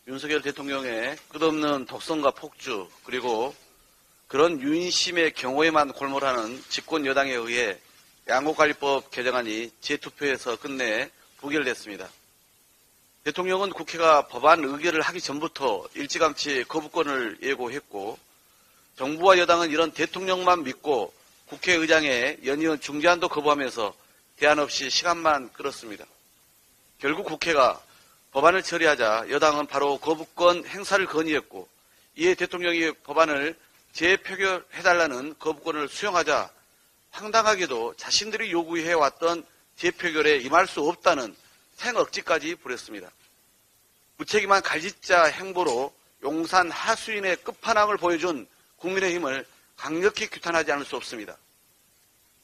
윤석열 대통령의 끝없는 독선과 폭주 그리고 그런 윤심의 경우에만 골몰하는 집권 여당에 의해 양곡관리법 개정안이 재투표에서 끝내 부결됐습니다. 대통령은 국회가 법안 의결을 하기 전부터 일찌감치 거부권을 예고했고 정부와 여당은 이런 대통령만 믿고 국회의장의 연이은 중재안도 거부하면서 대안 없이 시간만 끌었습니다. 결국 국회가 법안을 처리하자 여당은 바로 거부권 행사를 건의했고 이에 대통령이 법안을 재표결해달라는 거부권을 수용하자 황당하게도 자신들이 요구해왔던 재표결에 임할 수 없다는 생억지까지 부렸습니다. 무책임한 갈짓자 행보로 용산 하수인의 끝판왕을 보여준 국민의힘을 강력히 규탄하지 않을 수 없습니다.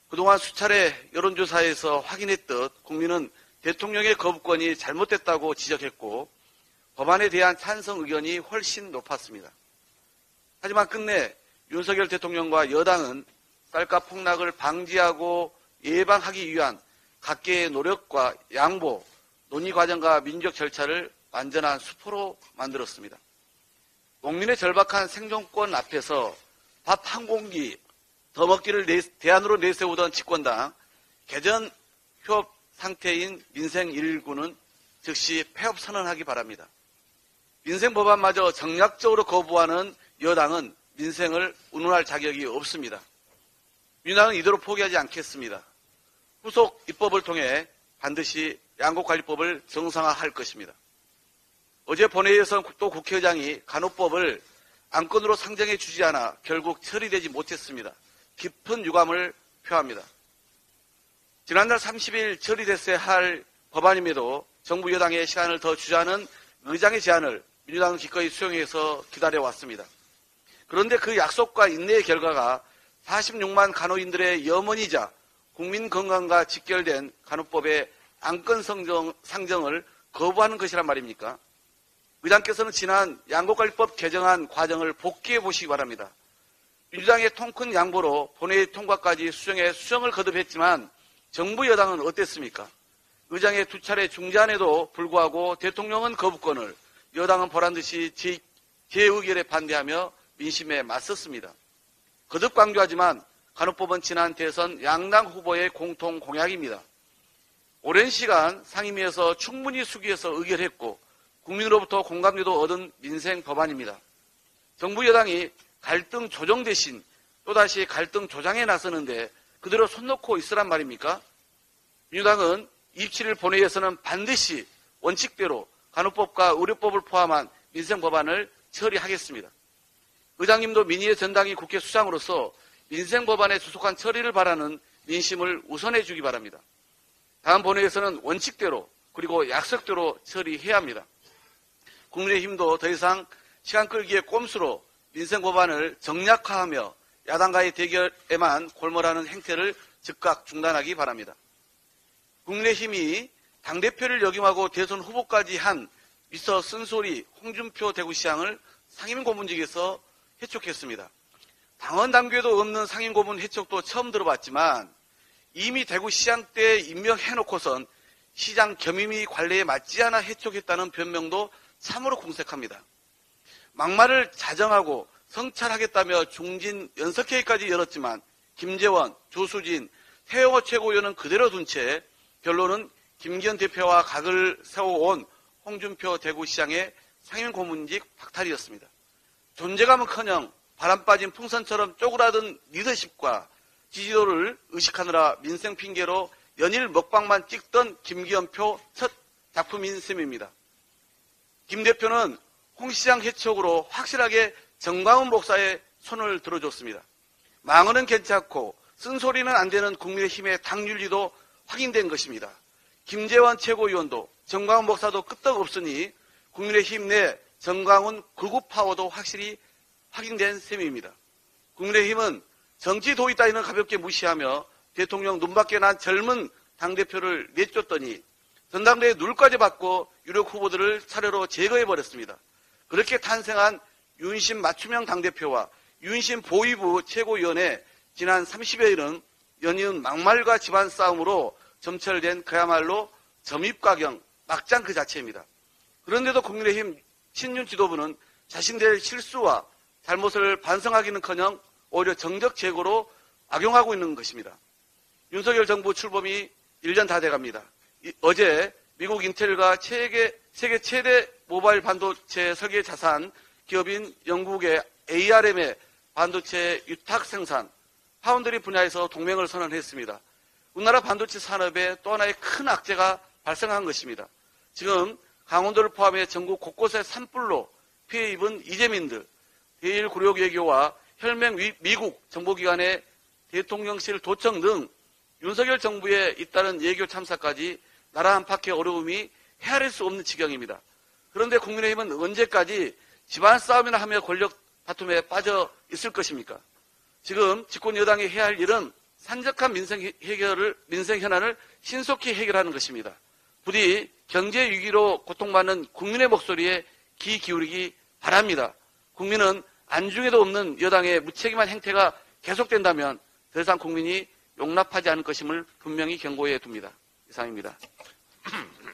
그동안 수차례 여론조사에서 확인했듯 국민은 대통령의 거부권이 잘못됐다고 지적했고 법안에 대한 찬성 의견이 훨씬 높았습니다. 하지만 끝내 윤석열 대통령과 여당은 쌀값 폭락을 방지하고 예방하기 위한 각계의 노력과 양보, 논의 과정과 민주적 절차를 완전한 수포로 만들었습니다. 농민의 절박한 생존권 앞에서 밥 한 공기 더 먹기를 대안으로 내세우던 집권당 개전 휴업 상태인 민생 119는 즉시 폐업 선언하기 바랍니다. 민생 법안마저 정략적으로 거부하는 여당은 민생을 운운할 자격이 없습니다. 민주당은 이대로 포기하지 않겠습니다. 후속 입법을 통해 반드시 양곡관리법을 정상화할 것입니다. 어제 본회의에서 또 국회의장이 간호법을 안건으로 상정해 주지 않아 결국 처리되지 못했습니다. 깊은 유감을 표합니다. 지난달 30일 처리됐어야 할 법안임에도 정부 여당의 시간을 더 주자는 의장의 제안을 민주당은 기꺼이 수용해서 기다려왔습니다. 그런데 그 약속과 인내의 결과가 46만 간호인들의 염원이자 국민 건강과 직결된 간호법의 안건 상정을 거부하는 것이란 말입니까? 의장께서는 지난 양곡관리법 개정안 과정을 복기해 보시기 바랍니다. 민주당의 통큰 양보로 본회의 통과까지 수정을 거듭했지만 정부 여당은 어땠습니까? 의장의 두 차례 중재안에도 불구하고 대통령은 거부권을, 여당은 보란듯이 재의결에 반대하며 민심에 맞섰습니다. 거듭 강조하지만 간호법은 지난 대선 양당 후보의 공통 공약입니다. 오랜 시간 상임위에서 충분히 숙의해서 의결했고 국민으로부터 공감대도 얻은 민생 법안입니다. 정부 여당이 갈등 조정 대신 또다시 갈등 조장에 나서는데 그대로 손 놓고 있으란 말입니까? 민주당은 27일 본회의에서는 반드시 원칙대로 간호법과 의료법을 포함한 민생 법안을 처리하겠습니다. 의장님도 민의의 전당이 국회 수장으로서 민생 법안의 조속한 처리를 바라는 민심을 우선해 주기 바랍니다. 다음 본회의에서는 원칙대로 그리고 약속대로 처리해야 합니다. 국민의힘도 더 이상 시간 끌기의 꼼수로 민생 법안을 정략화하며 야당과의 대결에만 골몰하는 행태를 즉각 중단하기 바랍니다. 국민의힘이 당대표를 역임하고 대선 후보까지 한 미스터 쓴소리 홍준표 대구시장을 상임고문직에서 해촉했습니다. 당원 당규에도 없는 상임고문 해촉도 처음 들어봤지만 이미 대구시장 때 임명해놓고선 시장 겸임이 관례에 맞지 않아 해촉했다는 변명도 참으로 궁색합니다. 막말을 자정하고 성찰하겠다며 중진 연석회의까지 열었지만 김재원, 조수진, 태영호 최고위원은 그대로 둔 채 결론은 김기현 대표와 각을 세워온 홍준표 대구시장의 상임고문직 박탈이었습니다. 존재감은커녕 바람 빠진 풍선처럼 쪼그라든 리더십과 지지도를 의식하느라 민생 핑계로 연일 먹방만 찍던 김기현표 첫 작품인 셈입니다. 김 대표는 홍 시장 해촉으로 확실하게 정광훈 목사의 손을 들어줬습니다. 망언은 괜찮고 쓴소리는 안 되는 국민의힘의 당윤리도 확인된 것입니다. 김재원 최고위원도 정광훈 목사도 끄떡없으니 국민의힘 내 정광훈 극우 파워도 확실히 확인된 셈입니다. 국민의힘은 정치 도의 따위는 가볍게 무시하며 대통령 눈밖에 난 젊은 당대표를 내쫓더니 전당대회 룰까지 받고 유력 후보들을 차례로 제거해버렸습니다. 그렇게 탄생한 윤심 맞춤형 당대표와 윤심 보위부 최고위원회 지난 30여일은 연이은 막말과 집안 싸움으로 점철된 그야말로 점입가경 막장 그 자체입니다. 그런데도 국민의힘 친윤 지도부는 자신들의 실수와 잘못을 반성하기는커녕 오히려 정적 제고로 악용하고 있는 것입니다. 윤석열 정부 출범이 1년 다 돼갑니다. 어제 미국 인텔과 세계 최대 모바일 반도체 설계 자산 기업인 영국의 ARM의 반도체 유탁 생산, 파운드리 분야에서 동맹을 선언했습니다. 우리나라 반도체 산업에 또 하나의 큰 악재가 발생한 것입니다. 지금 강원도를 포함해 전국 곳곳에 산불로 피해 입은 이재민들, 제1구력외교와 혈맹 미국 정보기관의 대통령실 도청 등 윤석열 정부에 잇따른 외교 참사까지 나라 안팎의 어려움이 헤아릴 수 없는 지경입니다. 그런데 국민의힘은 언제까지 집안 싸움이나 하며 권력 다툼에 빠져 있을 것입니까? 지금 집권 여당이 해야 할 일은 산적한 민생 현안을 신속히 해결하는 것입니다. 부디 경제 위기로 고통받는 국민의 목소리에 귀 기울이기 바랍니다. 국민은 안중에도 없는 여당의 무책임한 행태가 계속된다면 더 이상 국민이 용납하지 않을 것임을 분명히 경고해 둡니다. 이상입니다.